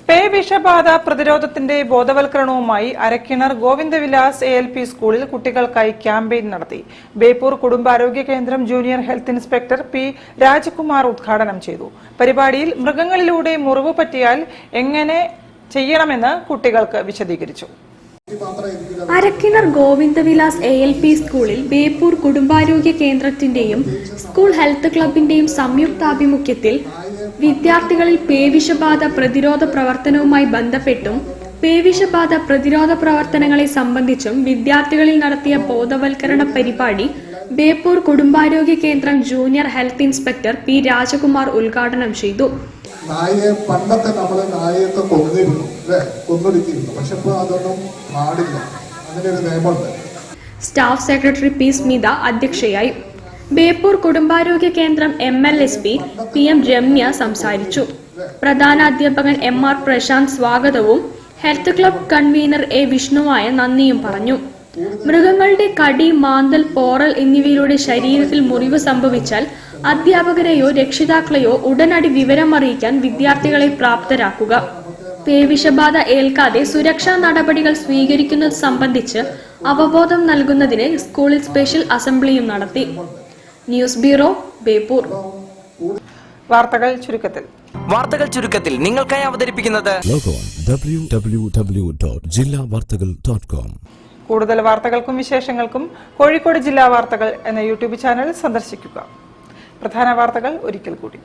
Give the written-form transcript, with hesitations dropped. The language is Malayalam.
പേവിഷബാധ പ്രതിരോധത്തിന്റെ ബോധവൽക്കരണവുമായി അരക്കിണർ ഗോവിന്ദവിലാസ് ALP സ്കൂളിൽ കുട്ടികൾക്കായി ക്യാമ്പയിൻ നടത്തി. ബേപ്പൂർ കുടുംബാരോഗ്യ കേന്ദ്രം junior health inspector P. Rajkumar ഉദ്ഘാടനം ചെയ്തു. പരിപാടിയിൽ മൃഗങ്ങളിലൂടെ മുറിവ് പറ്റിയാൽ എങ്ങനെ ചെയ്യണമെന്ന് കുട്ടികൾക്ക് വിശദീകരിച്ചു. അരക്കിണർ ഗോവിന്ദവിലാസ് ALP സ്കൂളിൽ ബേപ്പൂർ കുടുംബാരോഗ്യ കേന്ദ്രത്തിന്റെയും സ്കൂൾ ഹെൽത്ത് ക്ലബിന്റെയും സംയുക്താഭിമുഖ്യത്തിൽ വിദ്യാർത്ഥികളിൽ പേവിഷബാധ പ്രതിരോധ പ്രവർത്തനവുമായി ബന്ധപ്പെട്ടും പേവിഷബാധ പ്രതിരോധ പ്രവർത്തനങ്ങളെ സംബന്ധിച്ചും വിദ്യാർത്ഥികളിൽ നടത്തിയ ബോധവൽക്കരണ പരിപാടി ബേപ്പൂർ കുടുംബാരോഗ്യ കേന്ദ്രം junior health inspector P. Rajkumar ഉദ്ഘാടനം ചെയ്തു. നായയെ പണ്ടത്തെ നമ്മൾ നായയൊക്കെ കൊന്നൊടുക്കിയിരുന്നു, പക്ഷെ ഇപ്പോൾ അതൊന്നും പാടില്ല, അങ്ങനെ ഒരു നിയമമുണ്ട്. Staff secretary P. സ്മിത അധ്യക്ഷയായി. ബേപ്പൂർ കുടുംബാരോഗ്യ കേന്ദ്രം MLSP PM രമ്യ സംസാരിച്ചു. പ്രധാനാധ്യാപകൻ MR പ്രശാന്ത് സ്വാഗതവും ഹെൽത്ത് ക്ലബ് കൺവീനർ A. വിഷ്ണുവായ നന്ദിയും പറഞ്ഞു. മൃഗങ്ങളുടെ കടി, മാന്തൽ, പോറൽ എന്നിവയിലൂടെ ശരീരത്തിൽ മുറിവ് സംഭവിച്ചാൽ അധ്യാപകരെയോ രക്ഷിതാക്കളെയോ ഉടനടി വിവരമറിയിക്കാൻ വിദ്യാർത്ഥികളെ പ്രാപ്തരാക്കുക. പേവിഷബാധ ഏൽക്കാതെ സുരക്ഷാ നടപടികൾ സ്വീകരിക്കുന്നത് സംബന്ധിച്ച് അവബോധം നൽകുന്നതിന് സ്കൂളിൽ സ്പെഷ്യൽ അസംബ്ലിയും നടത്തി. News bureau, Beypore. വാർത്തകൾ ചുരുക്കത്തിൽ നിങ്ങൾക്കായി അവതരിപ്പിക്കുന്നത് www.jillavartagal.com. കൂടുതൽ വാർത്തകൾക്കും വിശേഷങ്ങൾക്കും കോഴിക്കോട് ജില്ലാ വാർത്തകൾ എന്ന യൂട്യൂബ് ചാനൽ സന്ദർശിക്കുക. പ്രധാന വാർത്തകൾ ഒരിക്കൽ കൂടി.